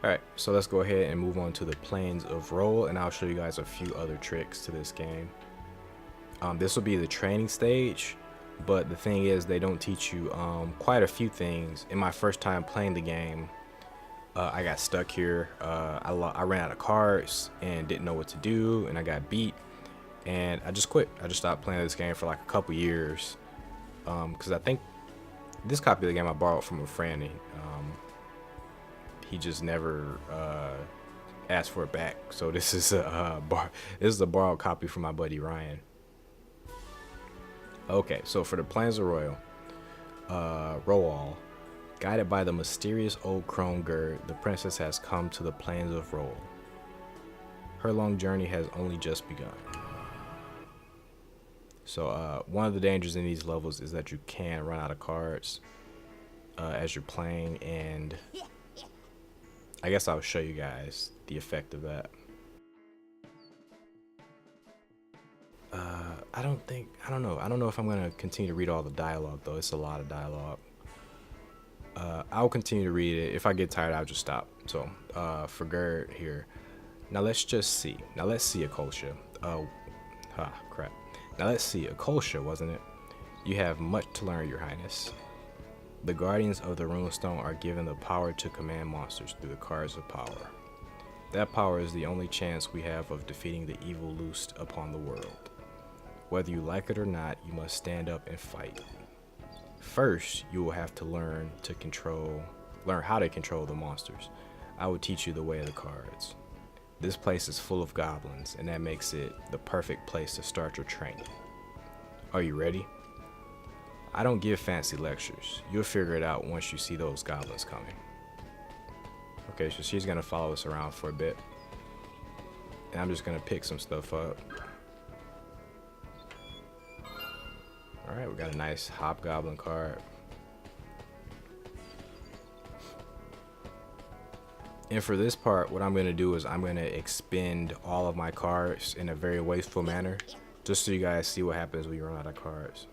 Alright, so let's go ahead and move on to the plains of Rowahl, and I'll show you guys a few other tricks to this game. This will be the training stage, but the thing is they don't teach you quite a few things. In my first time playing the game, I got stuck here. I ran out of cards and didn't know what to do, and I got beat, and I just quit. I just stopped playing this game for like a couple years, because I think this copy of the game I borrowed from a friend. He just never asked for it back. So this is a borrowed copy from my buddy Ryan. Okay, so for the Plains of Rowahl, guided by the mysterious old chrome gird, the princess has come to the Plains of Rowahl. Her long journey has only just begun. So one of the dangers in these levels is that you can run out of cards as you're playing, and I guess I'll show you guys the effect of that. I don't know if I'm gonna continue to read all the dialogue though. It's a lot of dialogue. I'll continue to read it. If I get tired, I'll just stop. So for Gerd here, now let's just see. Now let's see Akosha. Crap. Now let's see Akosha, wasn't it? You have much to learn, Your Highness. The guardians of the runestone are given the power to command monsters through the cards of power. That power is the only chance we have of defeating the evil loosed upon the world. Whether you like it or not, you must stand up and fight. First, you will have to learn how to control the monsters. I will teach you the way of the cards. This place is full of goblins, and that makes it the perfect place to start your training. Are you ready? I don't give fancy lectures. You'll figure it out once you see those goblins coming. Okay, so she's gonna follow us around for a bit. And I'm just gonna pick some stuff up. Alright, we got a nice Hobgoblin card. And for this part, what I'm gonna do is I'm gonna expend all of my cards in a very wasteful manner, just so you guys see what happens when you run out of cards.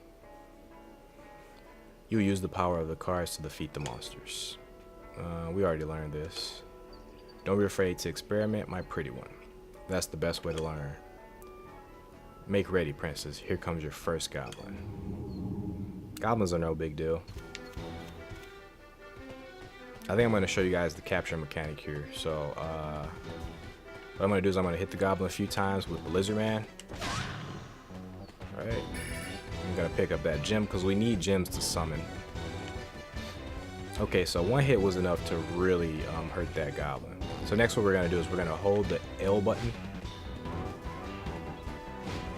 You'll use the power of the cards to defeat the monsters. We already learned this. Don't be afraid to experiment, my pretty one. That's the best way to learn. Make ready, princess. Here comes your first goblin. Goblins are no big deal. I think I'm going to show you guys the capture mechanic here. So, what I'm going to do is I'm going to hit the goblin a few times with the lizard man. Alright. I'm gonna pick up that gem because we need gems to summon. Okay, so one hit was enough to really hurt that goblin. So next what we're gonna do is we're gonna hold the L button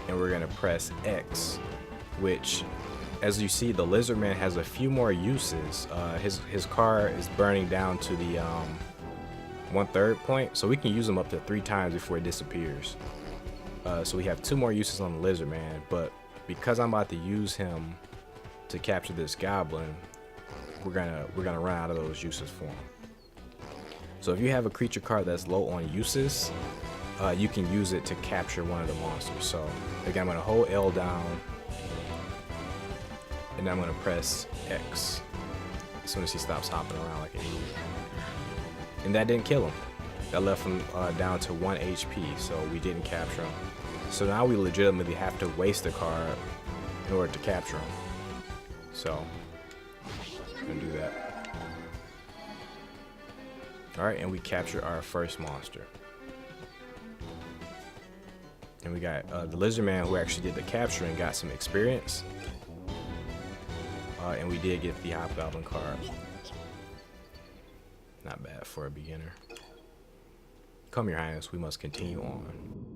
and we're gonna press X, which, as you see, the lizard man has a few more uses. His car is burning down to the 1/3 point, so we can use him up to 3 times before it disappears. So we have 2 more uses on the lizard man, but because I'm about to use him to capture this goblin, we're gonna run out of those uses for him. So if you have a creature card that's low on uses, you can use it to capture one of the monsters. So again, I'm gonna hold L down, and I'm gonna press X as soon as he stops hopping around like an idiot. And that didn't kill him. That left him down to 1 HP, so we didn't capture him. So now we legitimately have to waste a card in order to capture him. So, I'm gonna do that. Alright, and we capture our first monster. And we got the lizard man who actually did the capturing, got some experience. And we did get the Hobgoblin card. Not bad for a beginner. Come, Your Highness, we must continue on.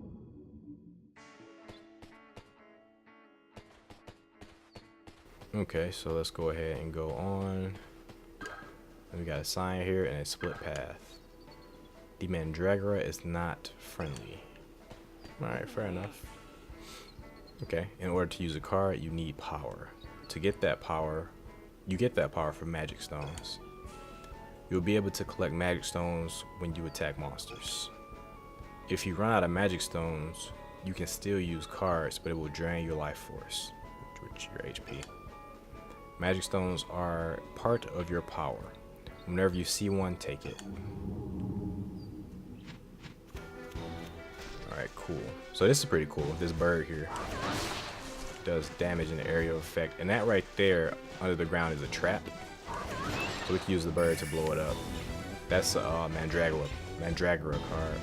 Okay, so let's go ahead and go on. And we got a sign here and a split path. The Mandragora is not friendly. Alright, fair enough. Okay, in order to use a card, you need power. To get that power, you get that power from magic stones. You'll be able to collect magic stones when you attack monsters. If you run out of magic stones, you can still use cards, but it will drain your life force, which is your HP. Magic stones are part of your power. Whenever you see one, take it. Alright, cool. So this is pretty cool. This bird here does damage in the area of effect. And that right there under the ground is a trap. So we can use the bird to blow it up. That's a Mandragora card.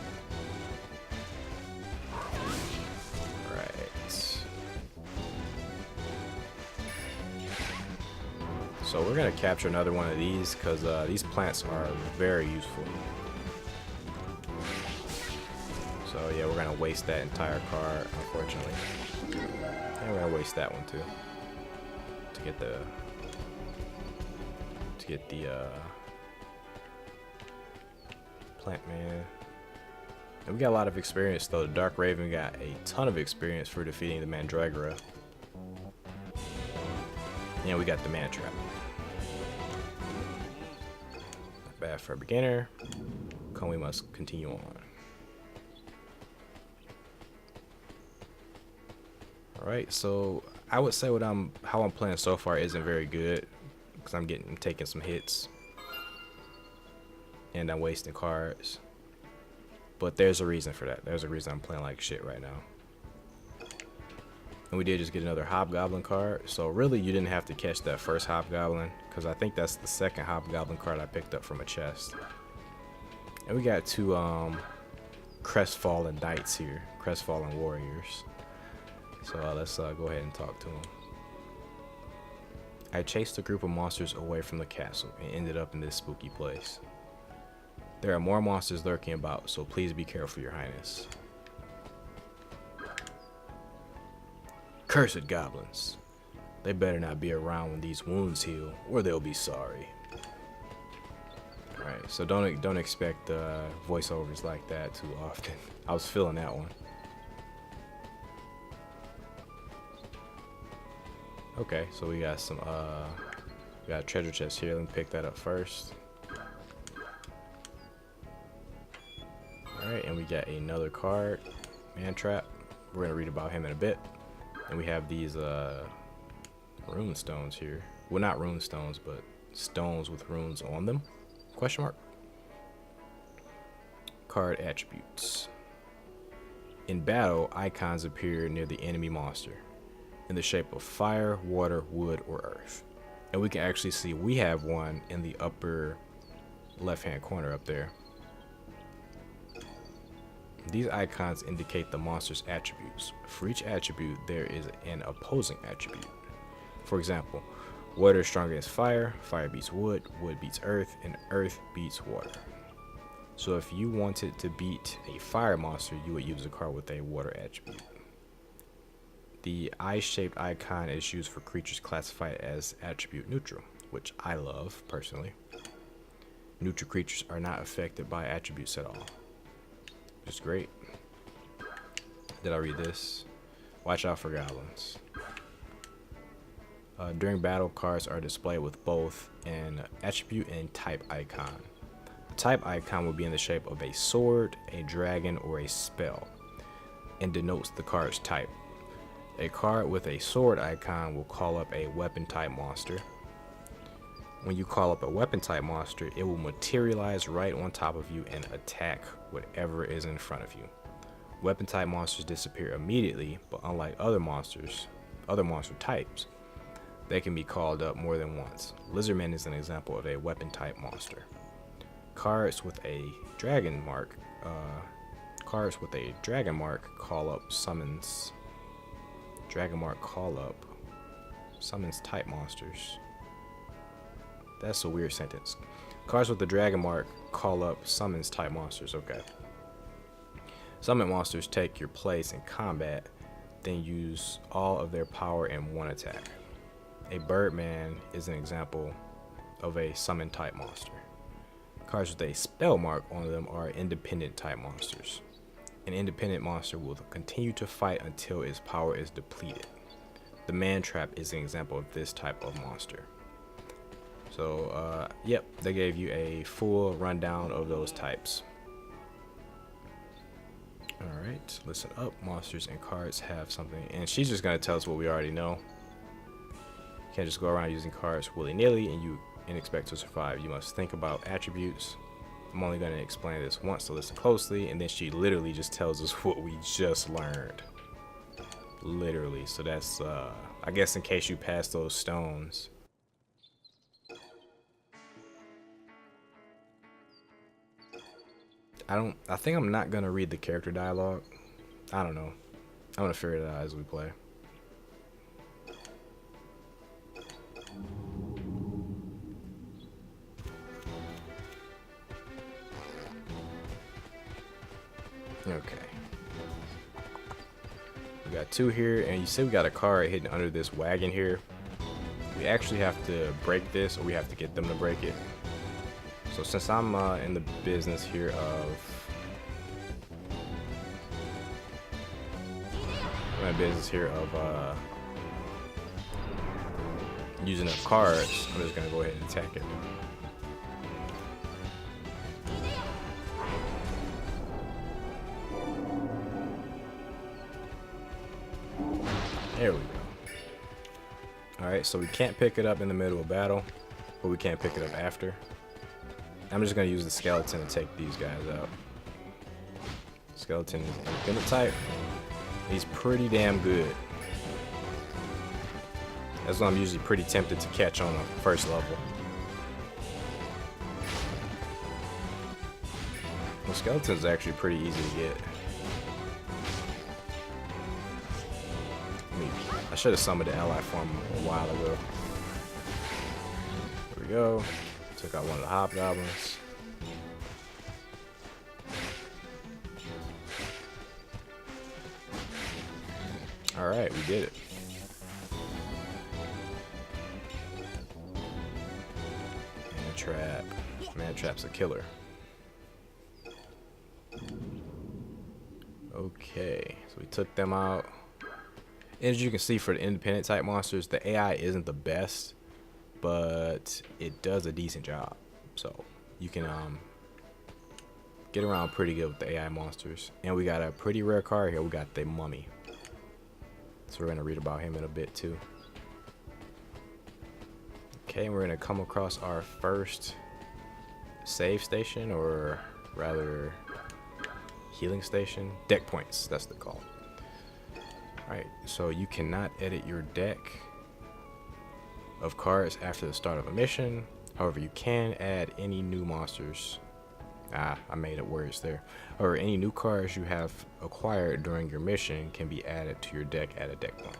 Right. So we're gonna capture another one of these because these plants are very useful. So yeah, we're gonna waste that entire card, unfortunately. And we're gonna waste that one too. To get the plant man. And we got a lot of experience though. The Dark Raven got a ton of experience for defeating the Mandragora. And we got the man trap. Not bad for a beginner. We must continue on. Alright, so I would say how I'm playing so far isn't very good because I'm taking some hits and I'm wasting cards. But there's a reason for that. There's a reason I'm playing like shit right now. And we did just get another Hobgoblin card. So really you didn't have to catch that first Hobgoblin because I think that's the second Hobgoblin card I picked up from a chest. And we got two crestfallen knights here, crestfallen warriors. So let's go ahead and talk to them. I chased a group of monsters away from the castle and ended up in this spooky place. There are more monsters lurking about, so please be careful, Your Highness. Cursed goblins. They better not be around when these wounds heal, or they'll be sorry. Alright, so don't expect voiceovers like that too often. I was feeling that one. Okay, so we got some we got a treasure chest here. Let me pick that up first. Alright, and we got another card, Man Trap. We're gonna read about him in a bit. And we have these rune stones here. Well, not rune stones, but stones with runes on them. Question mark. Card attributes. In battle, icons appear near the enemy monster in the shape of fire, water, wood, or earth. And we can actually see we have one in the upper left-hand corner up there. These icons indicate the monster's attributes. For each attribute, there is an opposing attribute. For example, water is stronger against fire, fire beats wood, wood beats earth, and earth beats water. So if you wanted to beat a fire monster, you would use a card with a water attribute. The eye-shaped icon is used for creatures classified as attribute neutral, which I love personally. Neutral creatures are not affected by attributes at all. Which is great. Did I read this? Watch out for goblins. During battle, cards are displayed with both an attribute and type icon. The type icon will be in the shape of a sword, a dragon, or a spell, and denotes the card's type. A card with a sword icon will call up a weapon type monster. When you call up a weapon type monster, it will materialize right on top of you and attack whatever is in front of you. Weapon type monsters disappear immediately, but unlike other monster types, they can be called up more than once. Lizardman is an example of a weapon type monster. Cards with a dragon mark call up summons. Dragon mark call up summons type monsters. That's a weird sentence. Cards with the dragon mark call up summons type monsters. Okay. Summon monsters take your place in combat, then use all of their power in one attack. A Birdman is an example of a summon type monster. Cards with a spell mark on them are independent type monsters. An independent monster will continue to fight until its power is depleted. The Man Trap is an example of this type of monster. So, yep, they gave you a full rundown of those types. Alright, listen up. Monsters and cards have something. And she's just going to tell us what we already know. You can't just go around using cards willy-nilly and expect to survive. You must think about attributes. I'm only going to explain this once, so listen closely. And then she literally just tells us what we just learned. Literally. So that's, I guess, in case you pass those stones. I think I'm not going to read the character dialogue. I don't know. I'm going to figure it out as we play. Okay. We got 2 here, and you see we got a car hidden under this wagon here. We actually have to break this, or we have to get them to break it. So since I'm in the business here of using up cards, I'm just gonna go ahead and attack it. There we go. Alright, so we can't pick it up in the middle of battle, but we can't pick it up after. I'm just gonna use the skeleton to take these guys out. Skeleton is independent type. He's pretty damn good. That's why I'm usually pretty tempted to catch on the first level. Well, skeleton's actually pretty easy to get. I should have summoned the ally form a while ago. There we go. Took out one of the hobgoblins. Alright, we did it. Mantrap. Mantrap's a killer. Okay, so we took them out. As you can see, for the independent type monsters, the AI isn't the best, but it does a decent job. So you can get around pretty good with the AI monsters. And we got a pretty rare card here. We got the mummy. So we're gonna read about him in a bit too. Okay, we're gonna come across our first save station, or rather healing station. Deck points, that's what they're called. Alright, so you cannot edit your deck of cards after the start of a mission. However, you can add any new monsters. I made up words there. Or any new cards you have acquired during your mission can be added to your deck at a deck point.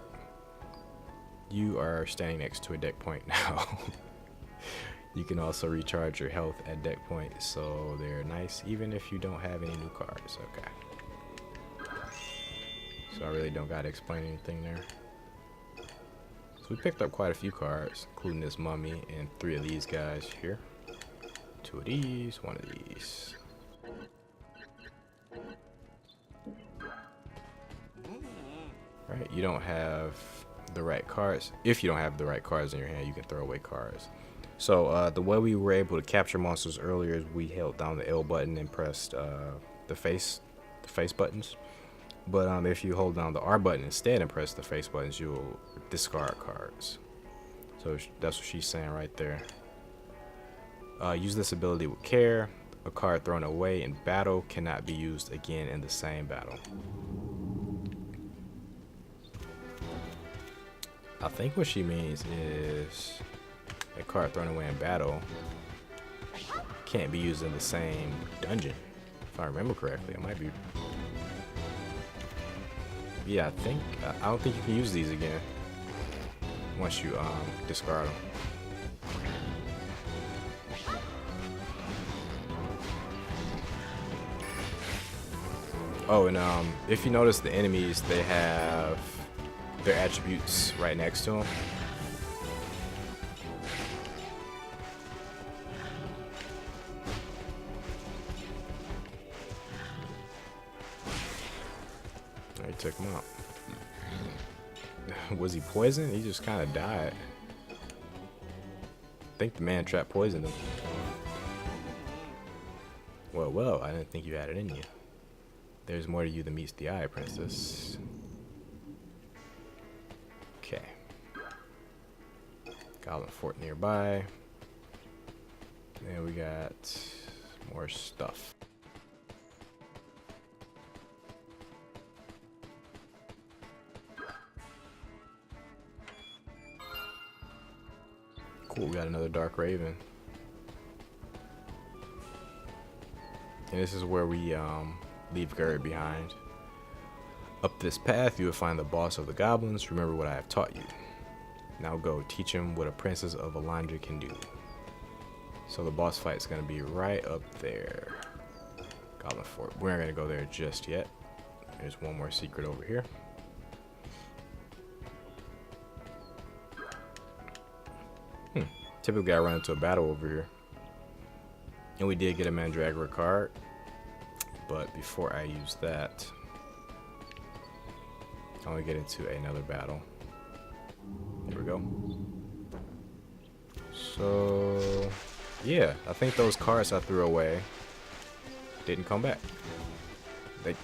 You are standing next to a deck point now. You can also recharge your health at deck points, so they're nice even if you don't have any new cards. Okay. So I really don't gotta explain anything there. So we picked up quite a few cards, including this mummy and 3 of these guys here. 2 of these, 1 of these. Right, you don't have the right cards. If you don't have the right cards in your hand, you can throw away cards. So the way we were able to capture monsters earlier is we held down the L button and pressed the face buttons. But if you hold down the R button instead and press the face buttons, you'll discard cards. So that's what she's saying right there. Use this ability with care. A card thrown away in battle cannot be used again in the same battle. I think what she means is a card thrown away in battle can't be used in the same dungeon. If I remember correctly, I might be. Yeah, I don't think you can use these again once you discard them. Oh, and if you notice, the enemies, they have their attributes right next to them. I took him out. Was he poisoned? He just kind of died. I think the man trap poisoned him. Well, I didn't think you had it in you. There's more to you than meets the eye, princess. Okay. Goblin fort nearby. And we got more stuff. Cool, we got another Dark Raven. And this is where we leave Gerd behind. Up this path, you will find the boss of the goblins. Remember what I have taught you. Now go, teach him what a princess of Alandra can do. So the boss fight is going to be right up there. Goblin Fort. We're not going to go there just yet. There's one more secret over here. Typically I run into a battle over here. And we did get a Mandragora card. But before I use that, I want to get into another battle. Here we go. So, yeah, I think those cards I threw away didn't come back.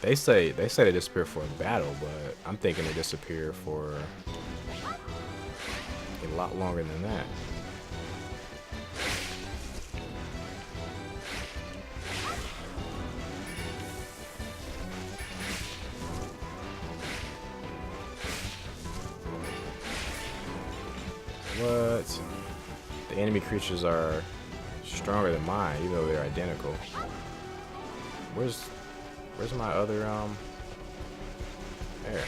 They say they disappear for a battle, but I'm thinking they disappear for a lot longer than that. What? The enemy creatures are stronger than mine, even though they're identical. Where's my other there?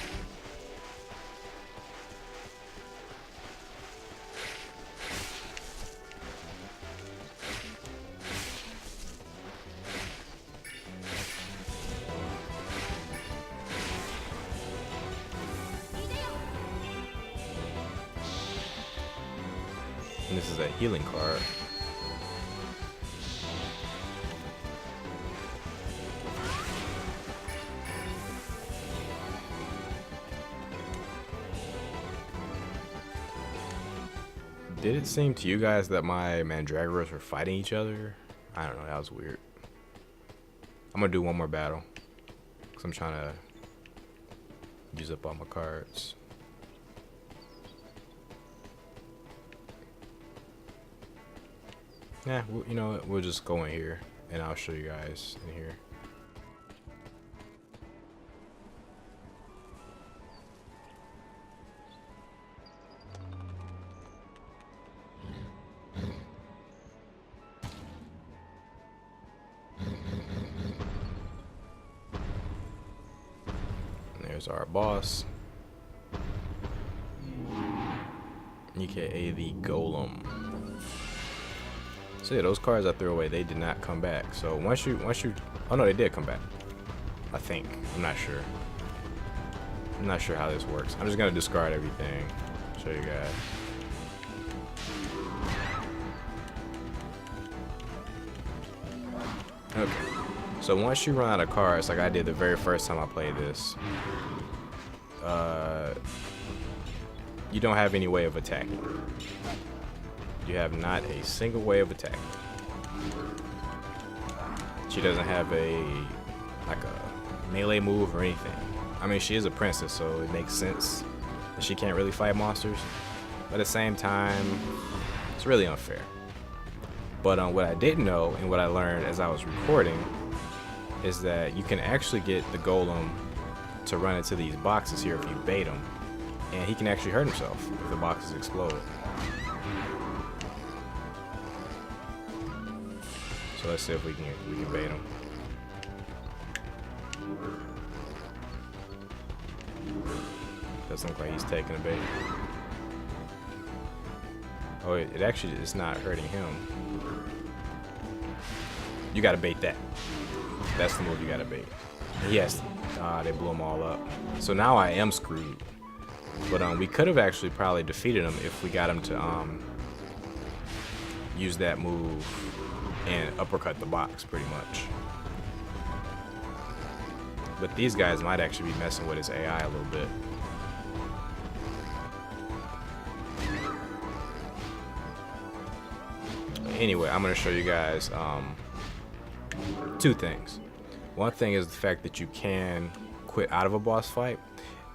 And this is a healing card. Did it seem to you guys that my Mandragoras were fighting each other? I don't know, that was weird. I'm gonna do one more battle, because I'm trying to use up all my cards. Yeah, you know what? We'll just go in here, and I'll show you guys in here. And there's our boss, aka the Golem. So yeah, those cards I threw away, they did not come back. So once you, oh no, they did come back. I think, I'm not sure. I'm not sure how this works. I'm just gonna discard everything. Show you guys. Okay. So once you run out of cards, like I did the very first time I played this, you don't have any way of attacking. You have not a single way of attacking. She doesn't have like a melee move or anything. I mean, she is a princess, so it makes sense that she can't really fight monsters. But at the same time, it's really unfair. But what I didn't know and what I learned as I was recording is that you can actually get the Golem to run into these boxes here if you bait him, and he can actually hurt himself if the boxes explode. So let's see if we can bait him. Doesn't look like he's taking a bait. Oh, it actually is not hurting him. You gotta bait that. That's the move you gotta bait. Yes, they blew them all up. So now I am screwed. But we could have actually probably defeated him if we got him to use that move and uppercut the box, pretty much. But these guys might actually be messing with his AI a little bit. Anyway, I'm going to show you guys two things. One thing is the fact that you can quit out of a boss fight,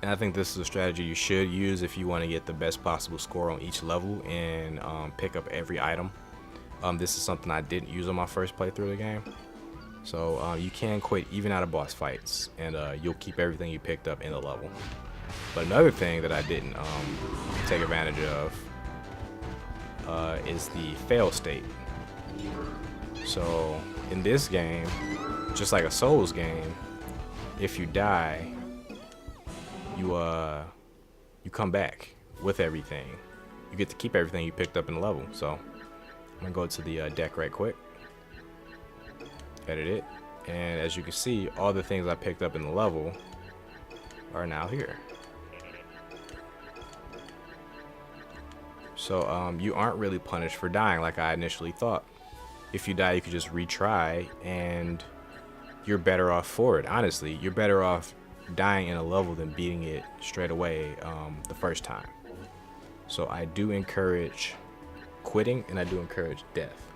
and I think this is a strategy you should use if you want to get the best possible score on each level and pick up every item. This is something I didn't use on my first playthrough of the game, So you can quit even out of boss fights, and you'll keep everything you picked up in the level. But another thing that I didn't take advantage of is the fail state. So in this game, just like a Souls game, if you die, you come back with everything. You get to keep everything you picked up in the level. So I'm gonna go to the deck right quick, edit it, and as you can see, all the things I picked up in the level are now here. So you aren't really punished for dying like I initially thought. If you die, you could just retry, and you're better off for it. Honestly, you're better off dying in a level than beating it straight away the first time. So I do encourage quitting, and I do encourage death.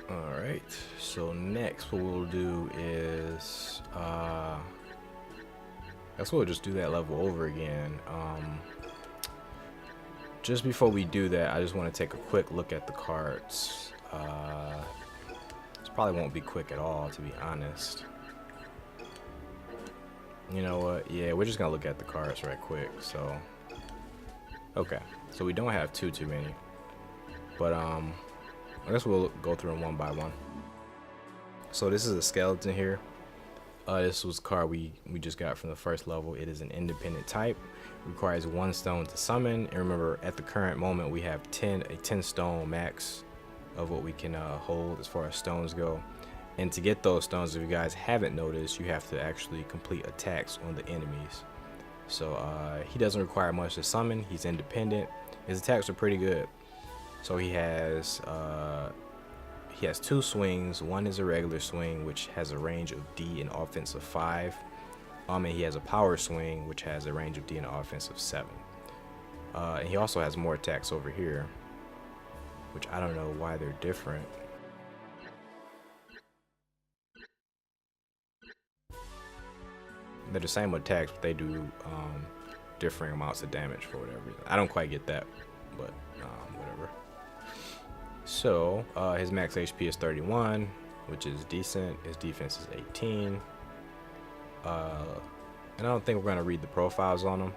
Alright, so next what we'll do is I guess we'll just do that level over again. Just before we do that, I just want to take a quick look at the cards. This probably won't be quick at all, to be honest. You know what? Yeah, we're just gonna look at the cards right quick. So, okay, so we don't have too many, but I guess we'll go through them one by one. So this is a skeleton here. This was a card we just got from the first level. It is an independent type. Requires 1 stone to summon. And remember, at the current moment, we have a 10 stone max of what we can hold as far as stones go. And to get those stones, if you guys haven't noticed, you have to actually complete attacks on the enemies. So he doesn't require much to summon. He's independent. His attacks are pretty good. So he has 2 swings. One is a regular swing, which has a range of D and offense of 5. And he has a power swing, which has a range of D and offense of 7. And he also has more attacks over here, which I don't know why they're different. They're the same attacks, but they do differing amounts of damage for whatever reason. I don't quite get that, but whatever. So his max HP is 31, which is decent. His defense is 18. And I don't think we're going to read the profiles on him.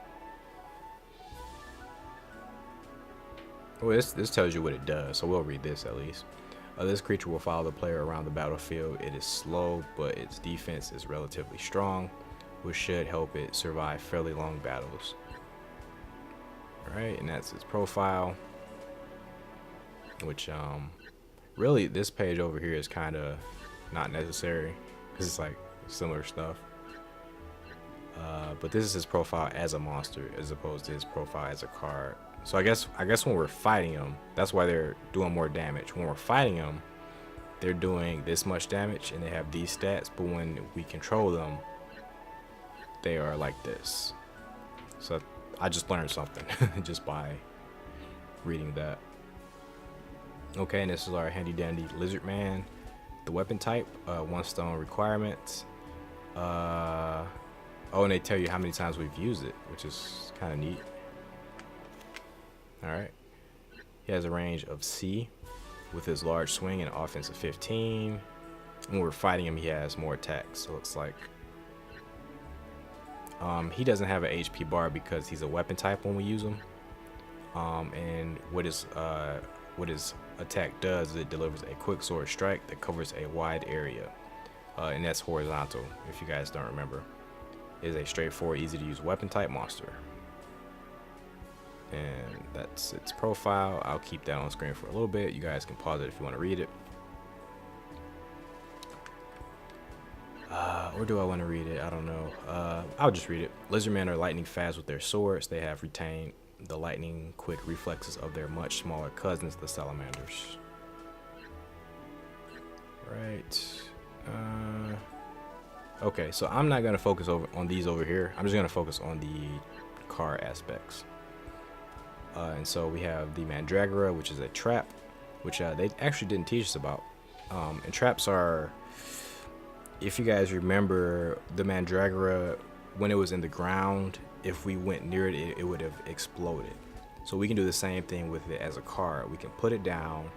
Well, this tells you what it does, so we'll read this at least. This creature will follow the player around the battlefield. It is slow, but its defense is relatively strong, which should help it survive fairly long battles. Alright, and that's its profile. Which, really, this page over here is kind of not necessary, because it's like similar stuff. But this is his profile as a monster, as opposed to his profile as a card. So I guess when we're fighting them, that's why they're doing more damage. When we're fighting them, they're doing this much damage, and they have these stats. But when we control them, they are like this. So I just learned something just by reading that. Okay, and this is our handy dandy lizard man. The weapon type, 1 stone requirements. Oh, and they tell you how many times we've used it, which is kind of neat. Alright. He has a range of C with his large swing and offense of 15. When we're fighting him, he has more attacks. So it's like he doesn't have an HP bar because he's a weapon type when we use him. And what his attack does is it delivers a quick sword strike that covers a wide area. And that's horizontal, if you guys don't remember. It is a straightforward, easy to use weapon type monster. And that's its profile. I'll keep that on screen for a little bit. You guys can pause it if you want to read it. Or do I want to read it? I don't know. I'll just read it. Lizardmen are lightning fast with their swords. They have retained the lightning quick reflexes of their much smaller cousins, the salamanders. Right. Okay, so I'm not going to focus on these over here. I'm just going to focus on the car aspects. And so we have the Mandragora, which is a trap, which they actually didn't teach us about. And traps are, if you guys remember, the Mandragora, when it was in the ground, if we went near it, it would have exploded. So we can do the same thing with it as a card. We can put it down,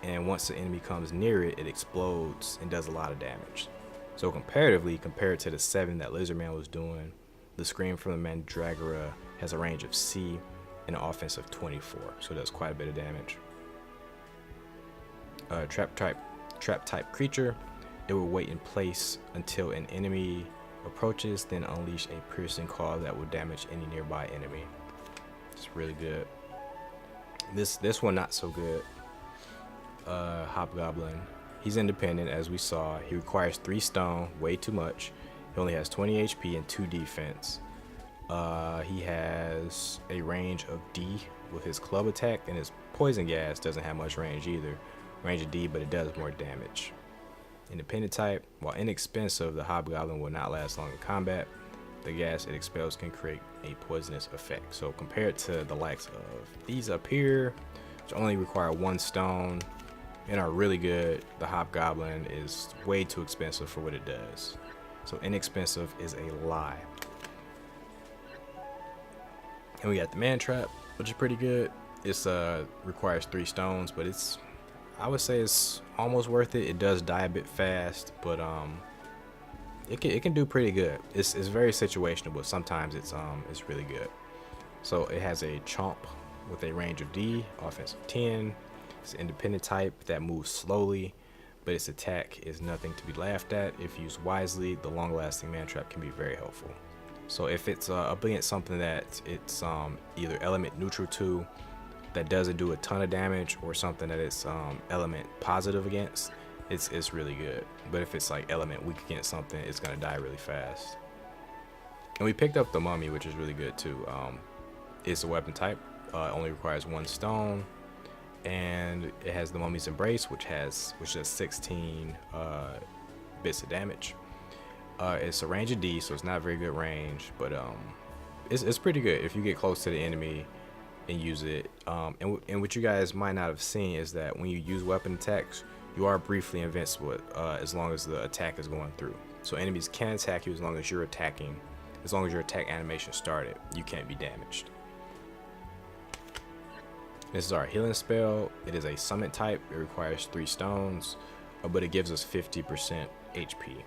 and once the enemy comes near it, it explodes and does a lot of damage. So comparatively, compared to the 7 that Lizardman was doing, the Scream from the Mandragora has a range of C and an offense of 24, so it does quite a bit of damage. Trap type creature, it will wait in place until an enemy approaches, then unleash a piercing call that will damage any nearby enemy. It's really good. This one not so good. Hobgoblin, he's independent as we saw. He requires 3 stone, way too much. He only has 20 HP and 2 defense. He has a range of D with his club attack, and his poison gas doesn't have much range either. Range of D, but it does more damage. Independent type, while inexpensive, the Hobgoblin will not last long in combat. The gas it expels can create a poisonous effect. So compared to the likes of these up here, which only require 1 stone and are really good, the Hobgoblin is way too expensive for what it does. So inexpensive is a lie. And we got the Man Trap, which is pretty good. It's requires 3 stones, but I would say it's almost worth it. It does die a bit fast, but it can do pretty good. It's very situational, but sometimes it's really good. So it has a chomp with a range of D, offense of 10. It's an independent type that moves slowly, but its attack is nothing to be laughed at. If used wisely, the long-lasting Man Trap can be very helpful. So if it's up against something that it's either element neutral to, that doesn't do a ton of damage, or something that it's element positive against, it's really good. But if it's like element weak against something, it's gonna die really fast. And we picked up the Mummy, which is really good too. It's a weapon type, only requires 1 stone, and it has the Mummy's Embrace, which does 16 bits of damage. It's a range of D, so it's not very good range, but it's pretty good if you get close to the enemy and use it. And what you guys might not have seen is that when you use weapon attacks, you are briefly invincible as long as the attack is going through. So enemies can attack you as long as you're attacking. As long as your attack animation started, you can't be damaged. This is our healing spell. It is a summon type. It requires 3 stones, but it gives us 50% HP.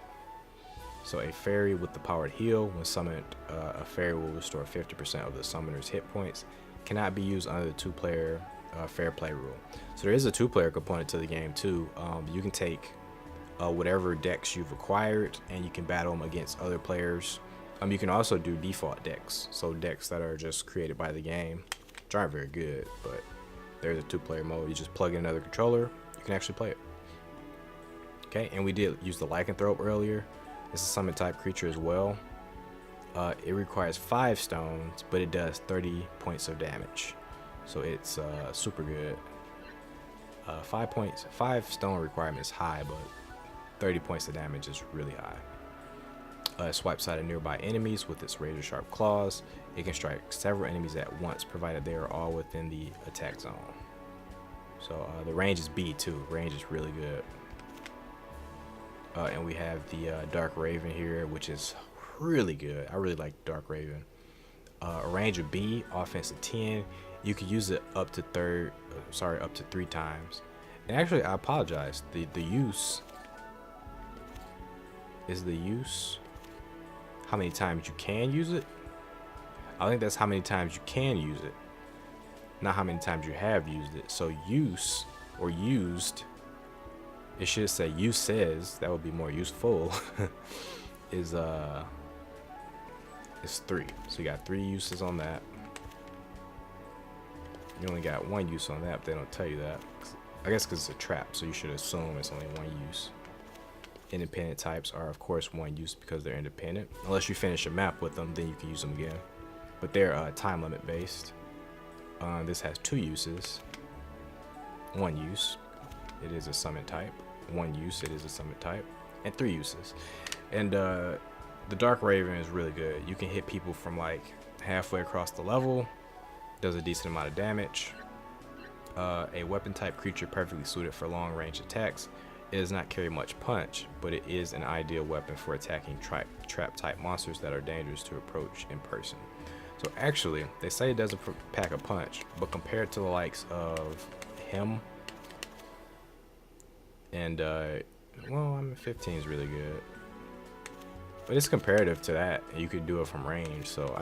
So a fairy with the powered heal, when summoned, a fairy will restore 50% of the summoner's hit points. Cannot be used under the 2-player fair play rule. So there is a 2-player component to the game too. You can take whatever decks you've acquired, and you can battle them against other players. You can also do default decks, so decks that are just created by the game, which aren't very good, but there's a 2-player mode. You just plug in another controller, you can actually play it. Okay, and we did use the Lycanthrope earlier. It's a summon type creature as well. It requires 5 stones, but it does 30 points of damage, so it's super good. 5 stone requirement is high, but 30 points of damage is really high. It swipes out of nearby enemies with its razor sharp claws. It can strike several enemies at once, provided they are all within the attack zone. So the range is B too. Range is really good. And we have the Dark Raven here, which is really good. I really like Dark Raven. A range of B, offense of 10. You can use it up to 3 times. And actually, I apologize. The use is the use. How many times you can use it? I think that's how many times you can use it, not how many times you have used it. So use or used, it should say uses, that would be more useful, is 3. So you got 3 uses on that. You only got 1 use on that, but they don't tell you that. I guess because it's a trap, so you should assume it's only 1 use. Independent types are of course 1 use because they're independent. Unless you finish a map with them, then you can use them again. But they're time limit based. This has 2 uses. 1 use, it is a summon type. 1 use, it is a summon type. And 3 uses. And the Dark Raven is really good. You can hit people from like halfway across the level. Does a decent amount of damage. A weapon type creature perfectly suited for long range attacks. It does not carry much punch, but it is an ideal weapon for attacking trap type monsters that are dangerous to approach in person. So actually, they say it doesn't pack a punch, but compared to the likes of him, And well, I mean 15 is really good, but it's comparative to that. You could do it from range, so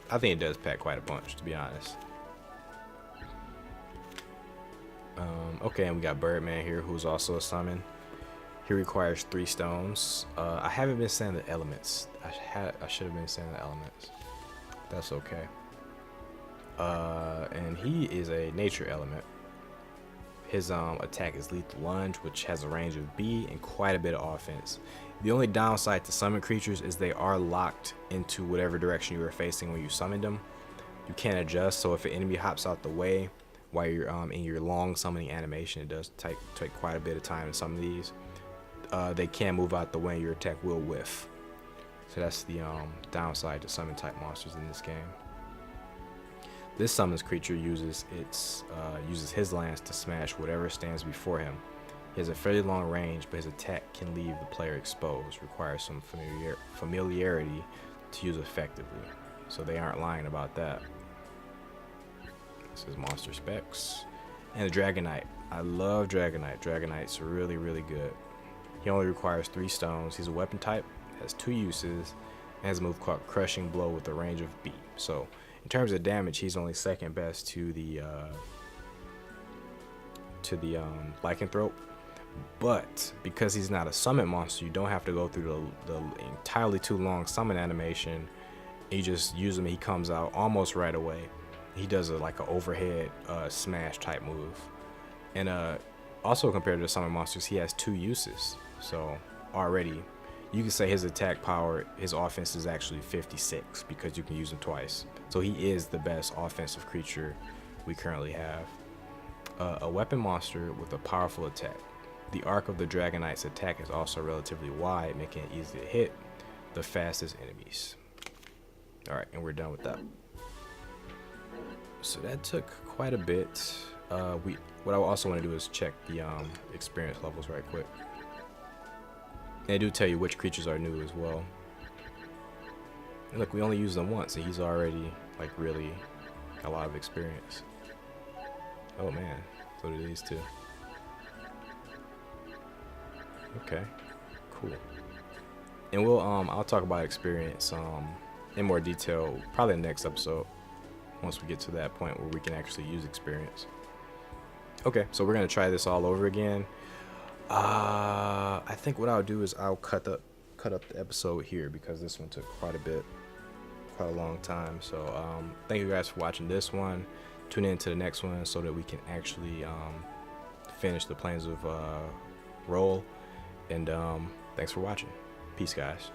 I think it does pack quite a bunch, to be honest. Okay, and we got Birdman here, who's also a summon. He requires 3 stones. I haven't been saying the elements. I should have been saying the elements. That's okay. And he is a nature element. His attack is Lethal Lunge, which has a range of B and quite a bit of offense. The only downside to summon creatures is they are locked into whatever direction you are facing when you summon them. You can't adjust, so if an enemy hops out the way while you're in your long summoning animation, it does take quite a bit of time in some of these. They can move out the way and your attack will whiff. So that's the downside to summon type monsters in this game. This summons creature uses his lance to smash whatever stands before him. He has a fairly long range, but his attack can leave the player exposed. Requires some familiarity to use effectively. So they aren't lying about that. This is monster specs. And the Dragonite. I love Dragonite. Dragonite's really, really good. He only requires 3 stones. He's a weapon type, has 2 uses, and has a move called Crushing Blow with a range of B. So in terms of damage, he's only second best to the Lycanthrope. But because he's not a summon monster, you don't have to go through the entirely too long summon animation. You just use him, he comes out almost right away. He does like an overhead smash type move. And also compared to summon monsters, he has 2 uses. So already you can say his attack power, his offense is actually 56 because you can use him twice. So he is the best offensive creature we currently have. A weapon monster with a powerful attack. The arc of the Dragonite's attack is also relatively wide, making it easy to hit the fastest enemies. Alright, and we're done with that. So that took quite a bit. What I also want to do is check the experience levels right quick. And they do tell you which creatures are new as well. And look, we only used them once, and he's already like really got a lot of experience. Oh man, so do these two. Okay, cool. And I'll talk about experience in more detail probably in the next episode, once we get to that point where we can actually use experience. Okay, so we're gonna try this all over again. I think what I'll do is I'll cut up the episode here because this one took quite a long time. So thank you guys for watching this one. Tune in to the next one so that we can actually finish the Plains of Rowahl. And thanks for watching. Peace, guys.